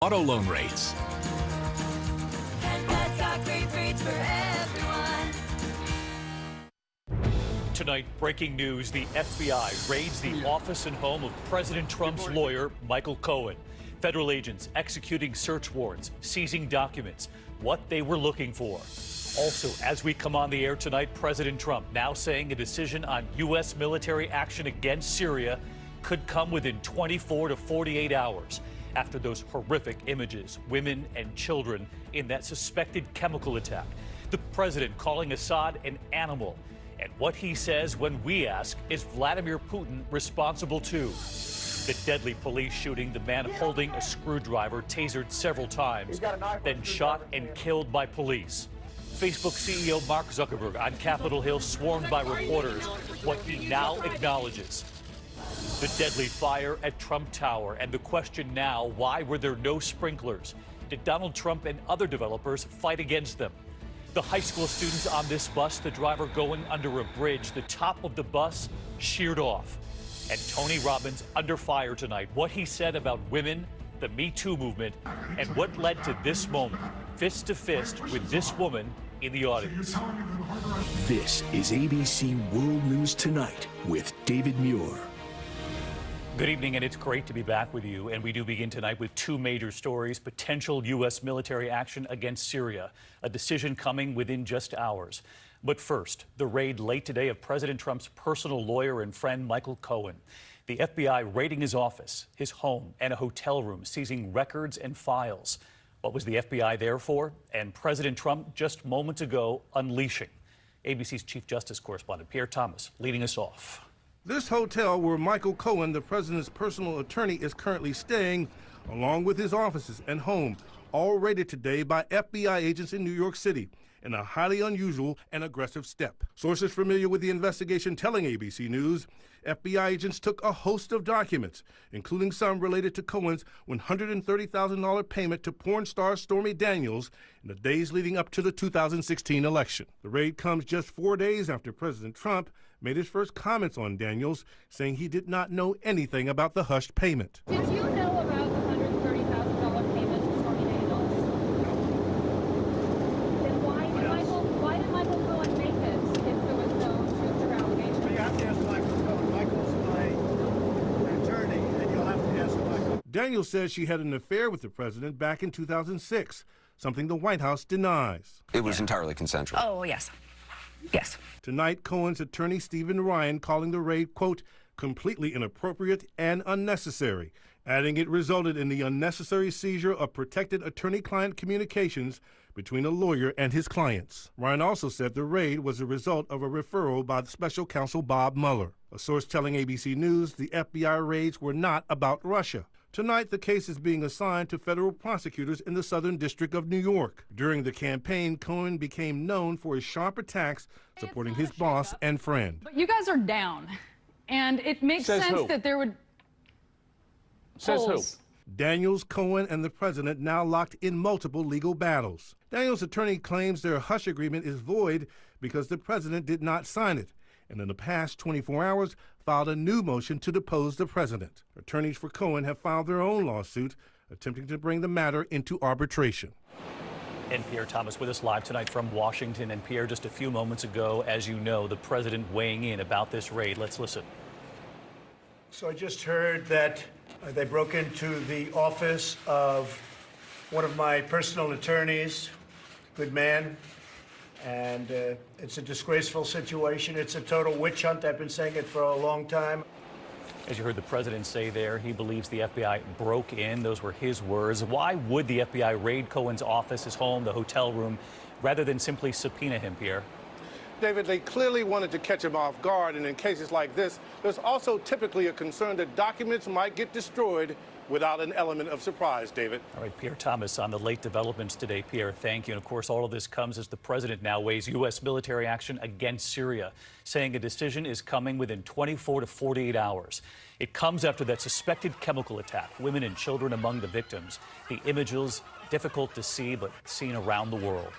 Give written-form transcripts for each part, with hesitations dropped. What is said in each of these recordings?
Auto loan rates. That's got great rates for everyone. Tonight, breaking news, the FBI raids the office and home of President Trump's lawyer, Michael Cohen. Federal agents executing search warrants, seizing documents, what they were looking for. Also, as we come on the air tonight, President Trump now saying a decision on U.S. military action against Syria could come within 24 to 48 hours after those horrific images, women and children in that suspected chemical attack. The president calling Assad an animal. And what he says when we ask, is Vladimir Putin responsible too? The deadly police shooting, the man holding a screwdriver, tasered several times, then shot and killed by police. Facebook CEO Mark Zuckerberg on Capitol Hill swarmed by reporters, what he now acknowledges. The deadly fire at Trump Tower, and the question now, why were there no sprinklers? Did Donald Trump and other developers fight against them? The high school students on this bus, the driver going under a bridge, the top of the bus sheared off. And Tony Robbins under fire tonight, what he said about women, the Me Too movement, and what led to this moment, fist to fist with this woman in the audience. This is ABC World News Tonight with David Muir. Good evening, and it's great to be back with you. And we do begin tonight with two major stories: potential U.S. military action against Syria, a decision coming within just hours. But first, the raid late today of President Trump's personal lawyer and friend, Michael Cohen. The FBI raiding his office, his home, and a hotel room, seizing records and files. What was the FBI there for? And President Trump just moments ago unleashing. ABC's Chief Justice correspondent Pierre Thomas leading us off. This hotel where Michael Cohen, the president's personal attorney, is currently staying, along with his offices and home, all raided today by FBI agents in New York City in a highly unusual and aggressive step. Sources familiar with the investigation telling ABC News, FBI agents took a host of documents, including some related to Cohen's $130,000 payment to porn star Stormy Daniels in the days leading up to the 2016 election. The raid comes just 4 days after President Trump made his first comments on Daniels, saying he did not know anything about the hushed payment. Did you know about the $130,000 payment to Stormy Daniels? Then why did Michael Cohen make it if there was no truth or allegation? You have to ask Michael Cohen. Michael's my attorney, and you'll have to ask Michael. Daniels says she had an affair with the president back in 2006, something the White House denies. It was entirely consensual. Oh, yes. Yes. Tonight, Cohen's attorney, Stephen Ryan, calling the raid, quote, completely inappropriate and unnecessary, adding it resulted in the unnecessary seizure of protected attorney-client communications between a lawyer and his clients. Ryan also said the raid was a result of a referral by the special counsel Bob Mueller. A source telling ABC News the FBI raids were not about Russia. Tonight, the case is being assigned to federal prosecutors in the Southern District of New York. During the campaign, Cohen became known for his sharp attacks supporting his boss and friend. But you guys are down, and it makes sense that there would... Says who? Daniels, Cohen, and the president now locked in multiple legal battles. Daniels' attorney claims their hush agreement is void because the president did not sign it, and in the past 24 hours filed a new motion to depose the president. Attorneys for Cohen have filed their own lawsuit, attempting to bring the matter into arbitration. And Pierre Thomas with us live tonight from Washington. And Pierre, just a few moments ago, as you know, the president weighing in about this raid. Let's listen. So I just heard that they broke into the office of one of my personal attorneys, good man, and it's a disgraceful situation. It's a total witch hunt. I've been saying it for a long time. As you heard the president say there, he believes the FBI broke in. Those were his words. Why would the FBI raid Cohen's office, his home, the hotel room, rather than simply subpoena him, Pierre? David, they clearly wanted to catch him off guard, and in cases like this, there's also typically a concern that documents might get destroyed without an element of surprise, David. All right, Pierre Thomas on the late developments today. Pierre, thank you. And of course, all of this comes as the president now weighs U.S. military action against Syria, saying a decision is coming within 24 to 48 hours. It comes after that suspected chemical attack, women and children among the victims. The images difficult to see, but seen around the world.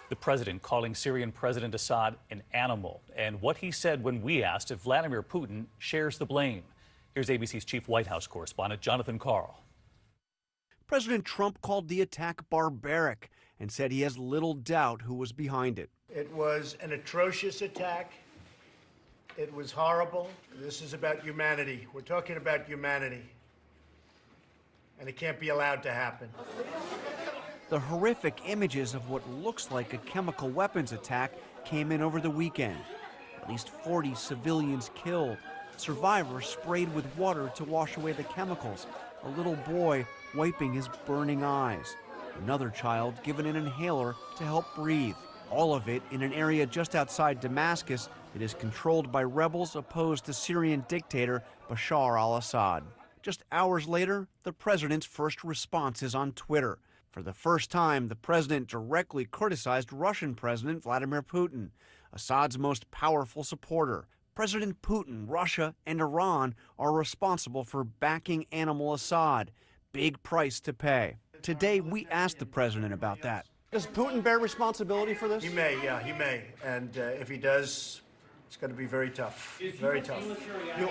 The president calling Syrian President Assad an animal, and what he said when we asked if Vladimir Putin shares the blame. Here's ABC's chief White House correspondent, Jonathan Karl. President Trump called the attack barbaric and said he has little doubt who was behind it. It was an atrocious attack. It was horrible. This is about humanity. We're talking about humanity. And it can't be allowed to happen. The horrific images of what looks like a chemical weapons attack came in over the weekend. At least 40 civilians killed. Survivors sprayed with water to wash away the chemicals. A little boy wiping his burning eyes. Another child given an inhaler to help breathe. All of it in an area just outside Damascus that is controlled by rebels opposed to Syrian dictator Bashar al-Assad. Just hours later, the president's first response is on Twitter. For the first time, the president directly criticized Russian President Vladimir Putin, Assad's most powerful supporter. President Putin, Russia, and Iran are responsible for backing Animal Assad. Big price to pay. Today, we asked the president about that. Does Putin bear responsibility for this? He may, yeah, he may. And if he does, it's going to be very tough. Very tough.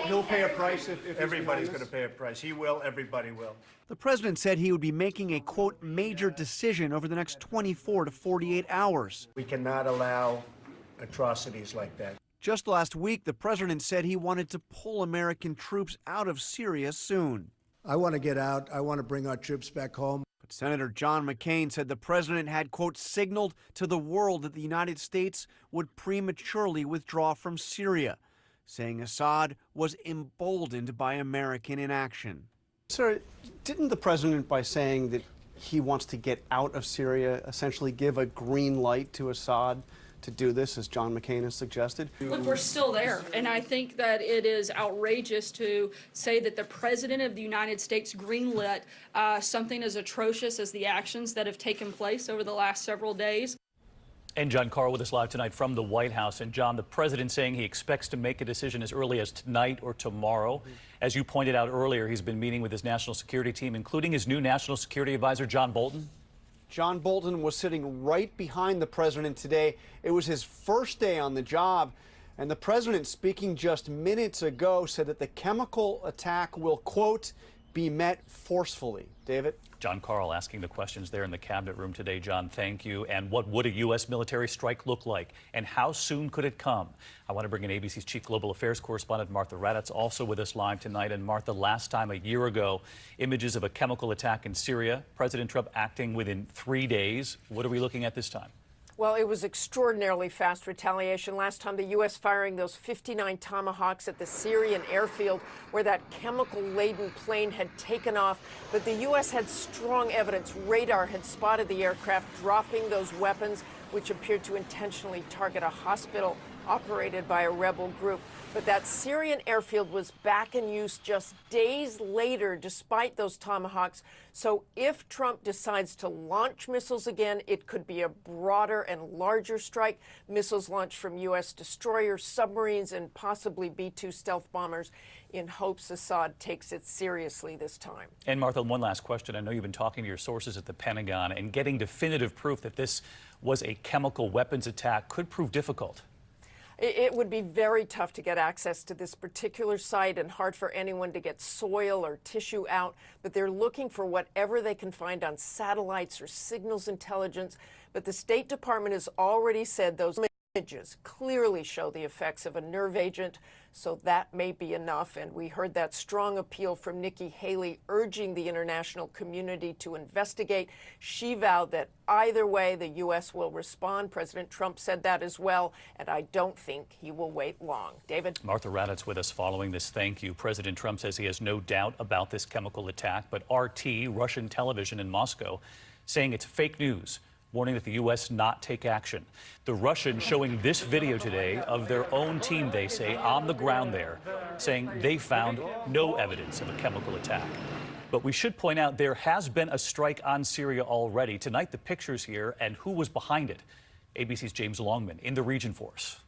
He'll pay a price if everybody's going to pay a price. He will, everybody will. The president said he would be making a, quote, major decision over the next 24 to 48 hours. We cannot allow atrocities like that. Just last week, the president said he wanted to pull American troops out of Syria soon. I want to get out. I want to bring our troops back home. But Senator John McCain said the president had, quote, signaled to the world that the United States would prematurely withdraw from Syria, saying Assad was emboldened by American inaction. Sir, didn't the president, by saying that he wants to get out of Syria, essentially give a green light to Assad to do this, as John McCain has suggested? Look, we're still there, and I think that it is outrageous to say that the President of the United States greenlit something as atrocious as the actions that have taken place over the last several days. And John Carl with us live tonight from the White House. And John, the president saying he expects to make a decision as early as tonight or tomorrow. As you pointed out earlier, he's been meeting with his national security team, including his new national security advisor, John Bolton. John Bolton was sitting right behind the president today. It was his first day on the job, and the president, speaking just minutes ago, said that the chemical attack will, quote, be met forcefully. David? John Carl asking the questions there in the cabinet room today. John, thank you. And what would a U.S. military strike look like? And how soon could it come? I want to bring in ABC's chief global affairs correspondent, Martha Raddatz, also with us live tonight. And Martha, last time a year ago, images of a chemical attack in Syria, President Trump acting within 3 days. What are we looking at this time? Well, it was extraordinarily fast retaliation. Last time, the U.S. firing those 59 Tomahawks at the Syrian airfield where that chemical-laden plane had taken off. But the U.S. had strong evidence. Radar had spotted the aircraft dropping those weapons, which appeared to intentionally target a hospital operated by a rebel group. But that Syrian airfield was back in use just days later, despite those Tomahawks. So if Trump decides to launch missiles again, it could be a broader and larger strike. Missiles launched from U.S. destroyers, submarines, and possibly B-2 stealth bombers in hopes Assad takes it seriously this time. And Martha, one last question. I know you've been talking to your sources at the Pentagon, and getting definitive proof that this was a chemical weapons attack could prove difficult. It would be very tough to get access to this particular site and hard for anyone to get soil or tissue out, but they're looking for whatever they can find on satellites or signals intelligence. But the State Department has already said those images clearly show the effects of a nerve agent, so that may be enough. And we heard that strong appeal from Nikki Haley urging the international community to investigate. She vowed that either way, the U.S. will respond. President Trump said that as well, and I don't think he will wait long. David? Martha Raddatz with us following this. Thank you. President Trump says he has no doubt about this chemical attack, but RT, Russian television in Moscow, saying it's fake news, warning that the U.S. not take action. The Russians showing this video today of their own team, they say, on the ground there, saying they found no evidence of a chemical attack. But we should point out there has been a strike on Syria already. Tonight, the pictures here and who was behind it. ABC's James Longman in the region for us.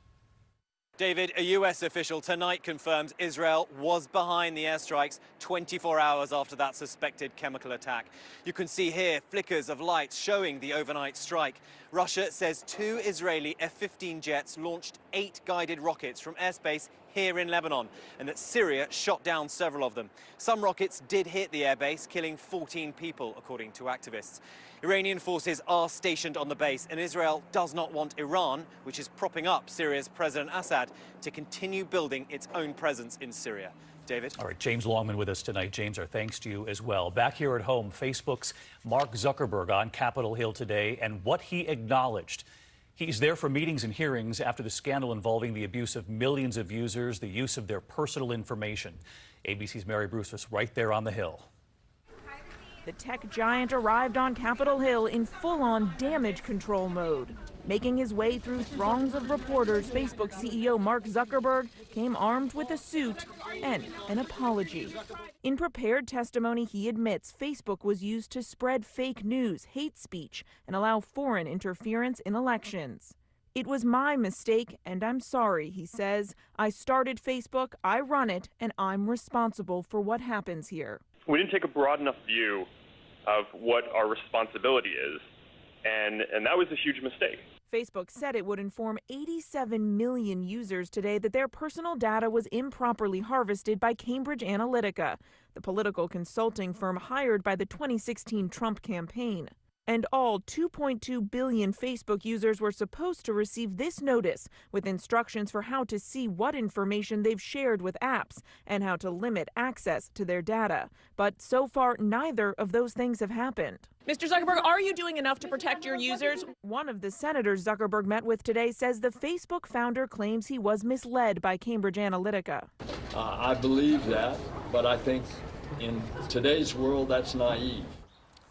David, a U.S. official tonight confirms Israel was behind the airstrikes 24 hours after that suspected chemical attack. You can see here flickers of lights showing the overnight strike. Russia says 2 Israeli F-15 jets launched 8 guided rockets from airspace here in Lebanon, and that Syria shot down several of them. Some rockets did hit the airbase, killing 14 people, according to activists. Iranian forces are stationed on the base, and Israel does not want Iran, which is propping up Syria's President Assad, to continue building its own presence in Syria. David? All right, James Longman with us tonight. James, our thanks to you as well. Back here at home, Facebook's Mark Zuckerberg on Capitol Hill today, and what he acknowledged. He's there for meetings and hearings after the scandal involving the abuse of millions of users, the use of their personal information. ABC's Mary Bruce was right there on the Hill. The tech giant arrived on Capitol Hill in full-on damage control mode. Making his way through throngs of reporters, Facebook CEO Mark Zuckerberg came armed with a suit and an apology. In prepared testimony, he admits Facebook was used to spread fake news, hate speech, and allow foreign interference in elections. It was my mistake, and I'm sorry, he says. I started Facebook, I run it, and I'm responsible for what happens here. We didn't take a broad enough view of what our responsibility is, and that was a huge mistake. Facebook said it would inform 87 million users today that their personal data was improperly harvested by Cambridge Analytica, the political consulting firm hired by the 2016 Trump campaign. And all 2.2 billion Facebook users were supposed to receive this notice with instructions for how to see what information they've shared with apps and how to limit access to their data. But so far, neither of those things have happened. Mr. Zuckerberg, are you doing enough to protect your users? One of the senators Zuckerberg met with today says the Facebook founder claims he was misled by Cambridge Analytica. I believe that, but I think in today's world that's naive.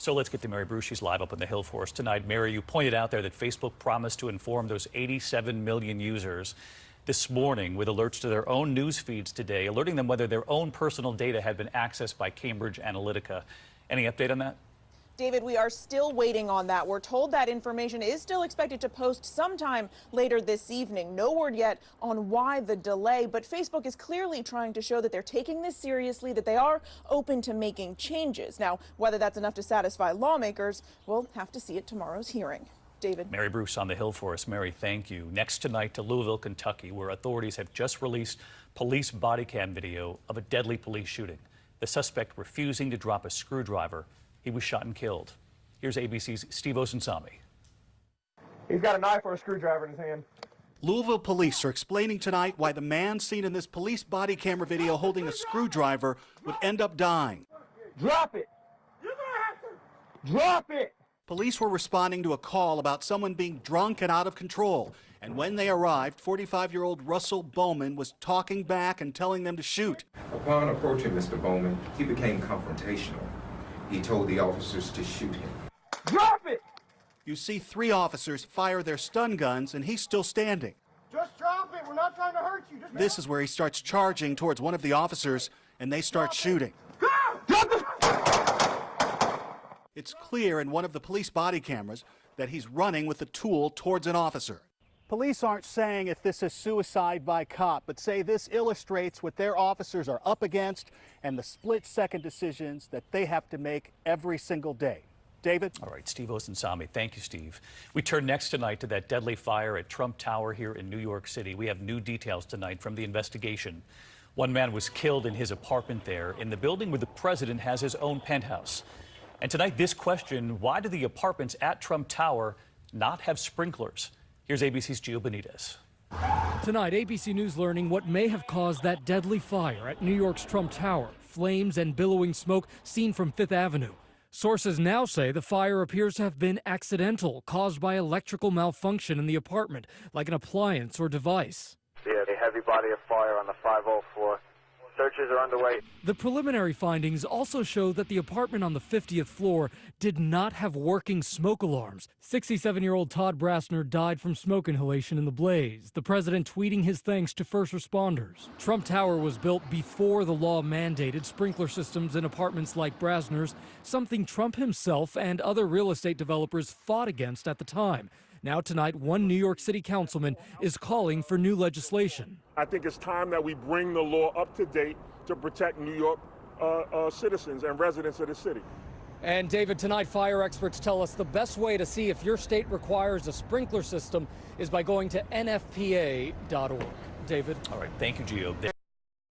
So let's get to Mary Bruce. She's live up on the Hill for us tonight. Mary, you pointed out there that Facebook promised to inform those 87 million users this morning with alerts to their own news feeds today, alerting them whether their own personal data had been accessed by Cambridge Analytica. Any update on that? David, we are still waiting on that. We're told that information is still expected to post sometime later this evening. No word yet on why the delay, but Facebook is clearly trying to show that they're taking this seriously, that they are open to making changes. Now, whether that's enough to satisfy lawmakers, we'll have to see at tomorrow's hearing. David. Mary Bruce on the Hill for us. Mary, thank you. Next tonight to Louisville, Kentucky, where authorities have just released police body cam video of a deadly police shooting. The suspect refusing to drop a screwdriver. He was shot and killed. Here's ABC's Steve Osunsami. He's got a knife or a screwdriver in his hand. Louisville police are explaining tonight why the man seen in this police body camera video holding a screwdriver would end up dying. Drop it! You're gonna have to drop it! Police were responding to a call about someone being drunk and out of control. And when they arrived, 45-year-old Russell Bowman was talking back and telling them to shoot. Upon approaching Mr. Bowman, he became confrontational. He told the officers to shoot him. Drop it! You see 3 officers fire their stun guns, and he's still standing. Just drop it. We're not trying to hurt you. Just this is where he starts charging towards one of the officers, and they start shooting. It's clear in one of the police body cameras that he's running with a tool towards an officer. Police aren't saying if this is suicide by cop, but say this illustrates what their officers are up against and the split-second decisions that they have to make every single day. David? All right, Steve Osunsami. Thank you, Steve. We turn next tonight to that deadly fire at Trump Tower here in New York City. We have new details tonight from the investigation. One man was killed in his apartment there, in the building where the president has his own penthouse. And tonight, this question, why do the apartments at Trump Tower not have sprinklers? Here's ABC's Gio Benitez. Tonight, ABC News learning what may have caused that deadly fire at New York's Trump Tower. Flames and billowing smoke seen from Fifth Avenue. Sources now say the fire appears to have been accidental, caused by electrical malfunction in the apartment, like an appliance or device. Yeah, a heavy body of fire on the 50th floor. Searches are underway. The preliminary findings also show that the apartment on the 50th floor did not have working smoke alarms. 67-year-old Todd Brasner died from smoke inhalation in the blaze, the president tweeting his thanks to first responders. Trump Tower was built before the law mandated sprinkler systems in apartments like Brasner's, something Trump himself and other real estate developers fought against at the time. Now tonight, one New York City councilman is calling for new legislation. I think it's time that we bring the law up to date to protect New York citizens and residents of the city. And David, tonight fire experts tell us the best way to see if your state requires a sprinkler system is by going to nfpa.org. David. All right, thank you, Gio.